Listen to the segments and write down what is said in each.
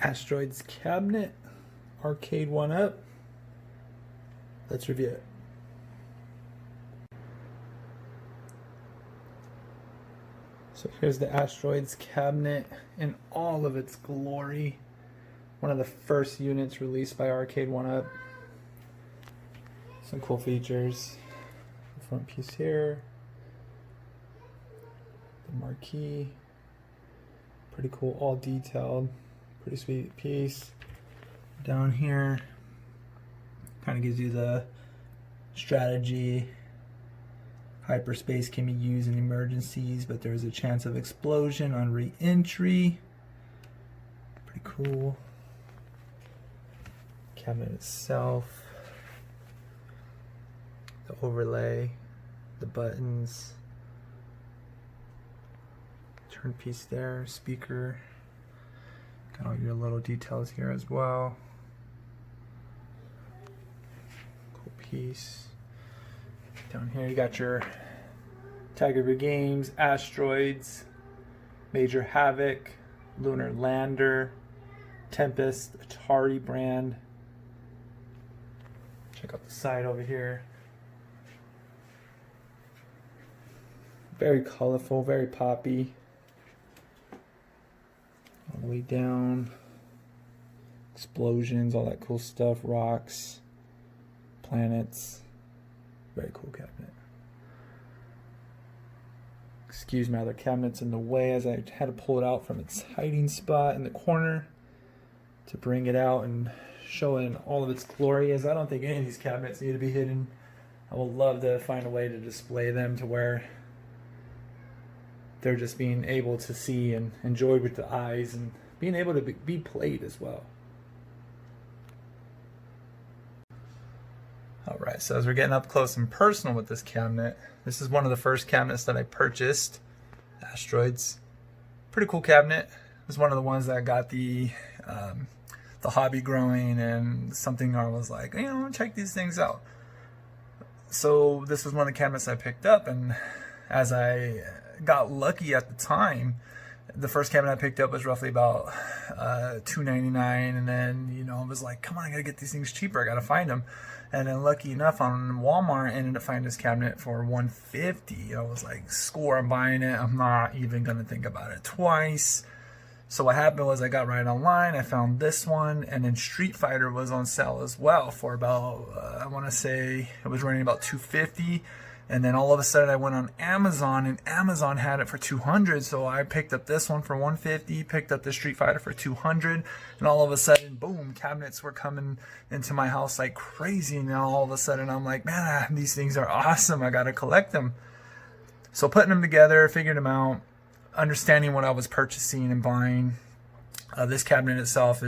Asteroids cabinet, arcade one up. Let's review it. So here's the Asteroids cabinet in all of its glory. One of the first units released by Arcade 1-Up. Some cool features. The front piece here. The marquee. Pretty cool, all detailed. Pretty sweet piece. Down here, kind of gives you the strategy. Hyperspace can be used in emergencies, but there's a chance of explosion on re-entry. Pretty cool. Cabinet itself. The overlay. The buttons. Turn piece there. Speaker. Got all your little details here as well. Cool piece. Down here you got your tag of your games, Asteroids, Major Havoc, Lunar Lander, Tempest, Atari brand. Check out the side over here. Very colorful, very poppy. All the way down. Explosions, all that cool stuff, rocks, planets. Very cool cabinet. Excuse my other cabinets in the way as I had to pull it out from its hiding spot in the corner to bring it out and show it in all of its glory, as I don't think any of these cabinets need to be hidden. I would love to find a way to display them to where they're just being able to see and enjoyed with the eyes and being able to be played as well. Alright, so as we're getting up close and personal with this cabinet, this is one of the first cabinets that I purchased, Asteroids. Pretty cool cabinet. It was one of the ones that got the hobby growing, and something I was like, you know, check these things out. So this was one of the cabinets I picked up, and as I got lucky at the time, the first cabinet I picked up was roughly about $2.99, and then, you know, I was like, come on, I gotta get these things cheaper, I gotta find them. And then lucky enough on Walmart, I ended up finding this cabinet for $150. I was like, score, I'm buying it. I'm not even gonna think about it twice. So what happened was I got right online, I found this one, and then Street Fighter was on sale as well for about, I wanna say it was running about $250. And then all of a sudden I went on Amazon, and Amazon had it for $200. So I picked up this one for $150, picked up the Street Fighter for $200, and all of a sudden, boom, cabinets were coming into my house like crazy. And now all of a sudden I'm like, man, these things are awesome. I gotta collect them. So putting them together, figuring them out, understanding what I was purchasing and buying. This cabinet itself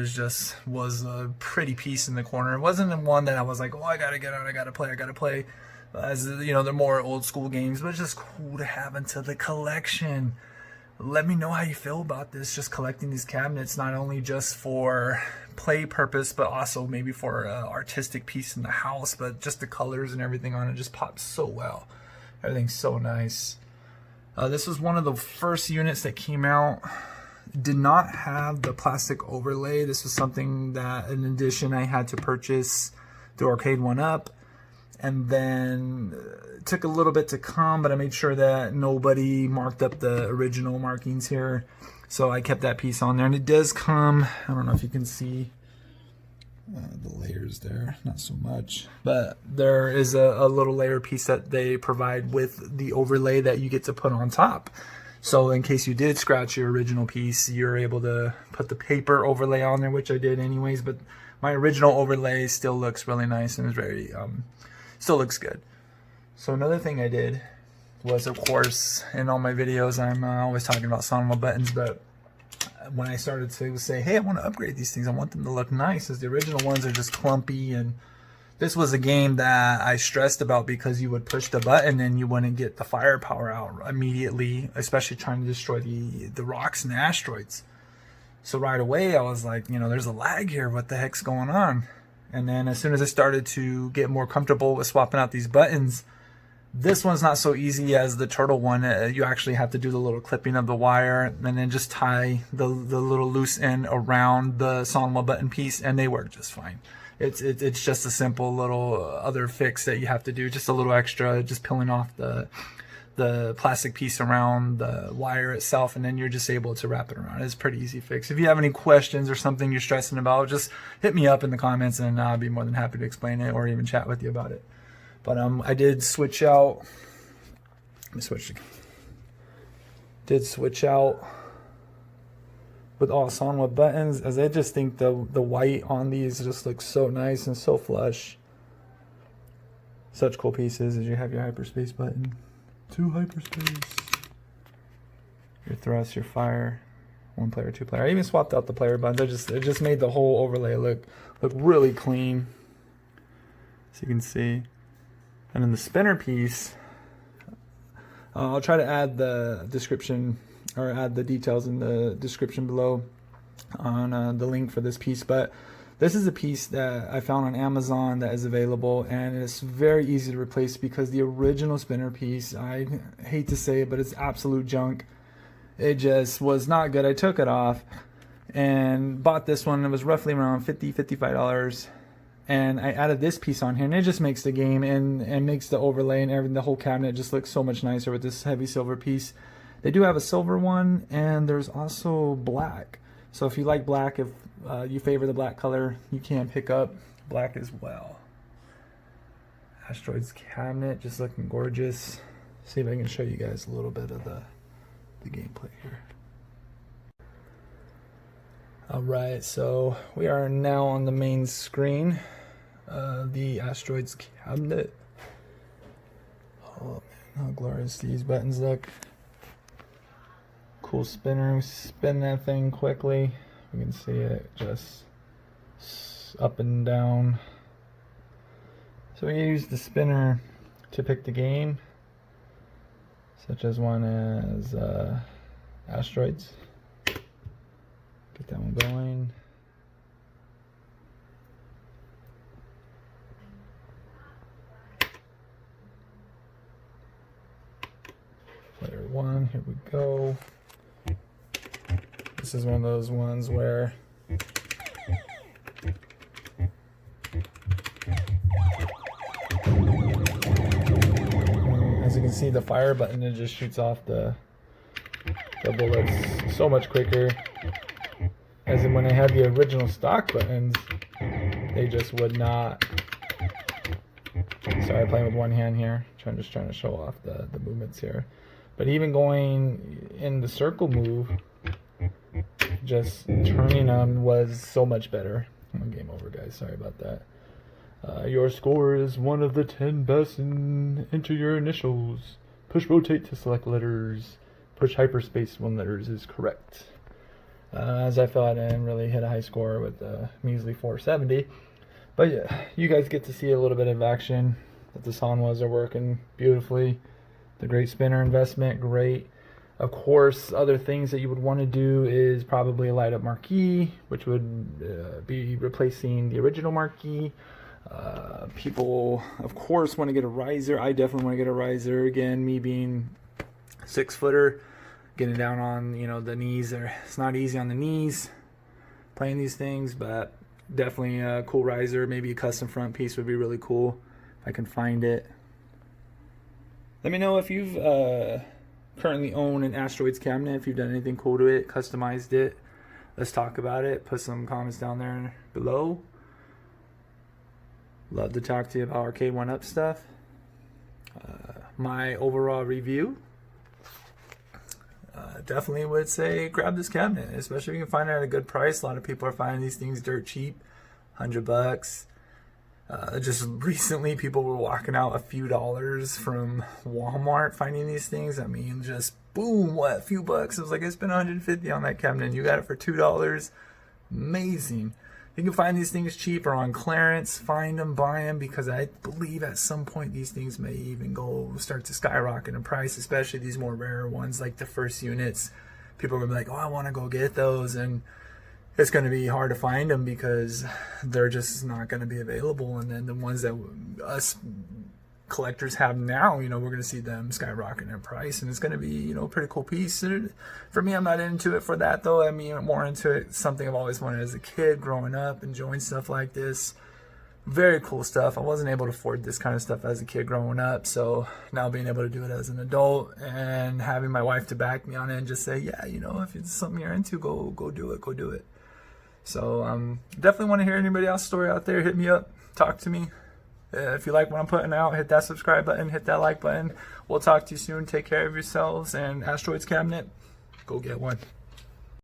was a pretty piece in the corner. It wasn't one that I was like, oh, I gotta get out, I gotta play. As you know, they're more old school games, but it's just cool to have into the collection. Let me know how you feel about this, just collecting these cabinets, not only just for play purpose, but also maybe for an artistic piece in the house. But just the colors and everything on it just pops so well. Everything's so nice. This was one of the first units that came out. Did not have the plastic overlay. This was something that, in addition, I had to purchase through Arcade 1-Up. And then it took a little bit to come, but I made sure that nobody marked up the original markings here. So I kept that piece on there. And it does come, I don't know if you can see the layers there, not so much. But there is a little layer piece that they provide with the overlay that you get to put on top. So in case you did scratch your original piece, you're able to put the paper overlay on there, which I did anyways. But my original overlay still looks really nice and is very... still looks good. So another thing I did was, of course, in all my videos, I'm always talking about sanwa buttons, but when I started to say, hey, I want to upgrade these things, I want them to look nice, as the original ones are just clumpy, and this was a game that I stressed about because you would push the button and you wouldn't get the firepower out immediately, especially trying to destroy the rocks and the asteroids. So right away, I was like, you know, there's a lag here, what the heck's going on? And then as soon as I started to get more comfortable with swapping out these buttons, This one's not so easy as the turtle one. You actually have to do the little clipping of the wire and then just tie the little loose end around the sanwa button piece, and they work just fine. It's just a simple little other fix that you have to do, just a little extra, just peeling off the plastic piece around the wire itself, and then you're just able to wrap it around. It's a pretty easy fix. If you have any questions or something you're stressing about, just hit me up in the comments and I'll be more than happy to explain it or even chat with you about it. But I did switch out. Let me switch. Did switch out with all sanwa buttons, as I just think the white on these just looks so nice and so flush. Such cool pieces. As you have your hyperspace button, 2 hyperspace, your thrust, your fire, 1 player, 2 player. I even swapped out the player buttons. It just made the whole overlay look really clean, so you can see. And then the spinner piece, I'll try to add the description, or add the details in the description below on the link for this piece. But this is a piece that I found on Amazon that is available, and it's very easy to replace because the original spinner piece, I hate to say it, but it's absolute junk. It just was not good. I took it off and bought this one. It was roughly around $55. And I added this piece on here, and it just makes the game and makes the overlay and everything, the whole cabinet just looks so much nicer with this heavy silver piece. They do have a silver one, and there's also black. So if you like black, if you favor the black color, you can pick up black as well. Asteroids cabinet, just looking gorgeous. See if I can show you guys a little bit of the gameplay here. Alright, so we are now on the main screen of the Asteroids cabinet. Oh man, how glorious these buttons look. Cool spinner. We spin that thing quickly. You can see it just up and down. So we use the spinner to pick the game, such as one as Asteroids. Get that one going. Player 1, here we go. This is one of those ones where as you can see, the fire button, it just shoots off the bullets so much quicker. As in when I had the original stock buttons, they just would not. Sorry, I'm playing with one hand here. Just trying to show off the movements here. But even going in the circle move, just turning on was so much better. Game over, guys. Sorry about that. Your score is 1 of the 10 best, and enter your initials. Push rotate to select letters. Push hyperspace 1 letters is correct. As I thought, I didn't really hit a high score with a measly 470. But yeah, you guys get to see a little bit of action, that the sanwas are working beautifully. The great spinner investment, great. Of course, other things that you would want to do is probably a light up marquee, which would be replacing the original marquee. People, of course, want to get a riser. I definitely want to get a riser. Again, me being 6-footer, getting down on, you know, the knees. It's not easy on the knees playing these things, but definitely a cool riser. Maybe a custom front piece would be really cool if I can find it. Let me know if you've currently own an Asteroids cabinet, if you've done anything cool to it, customized it. Let's talk about it. Put some comments down there below. Love to talk to you about Arcade 1-Up stuff. My overall review, definitely would say grab this cabinet, especially if you can find it at a good price. A lot of people are finding these things dirt cheap, $100. Just recently, people were walking out a few dollars from Walmart finding these things. I mean, just boom, what, a few bucks. It was like, I spent $150 on that cabinet and you got it for $2. Amazing. You can find these things cheap or on clearance. Find them, buy them, because I believe at some point these things may even start to skyrocket in price, especially these more rare ones like the first units. People are going to be like, oh, I want to go get those, and it's going to be hard to find them because they're just not going to be available. And then the ones that us collectors have now, we're going to see them skyrocketing in price, and it's going to be, a pretty cool piece. For me, I'm not into it for that though. I mean, I'm more into it, something I've always wanted as a kid, growing up, enjoying stuff like this. Very cool stuff. I wasn't able to afford this kind of stuff as a kid growing up, so now being able to do it as an adult and having my wife to back me on it and just say, yeah, if it's something you're into, go do it. So definitely want to hear anybody else's story out there. Hit me up, talk to me. If you like what I'm putting out, hit that subscribe button, hit that like button. We'll talk to you soon. Take care of yourselves, and Asteroids cabinet, go get one.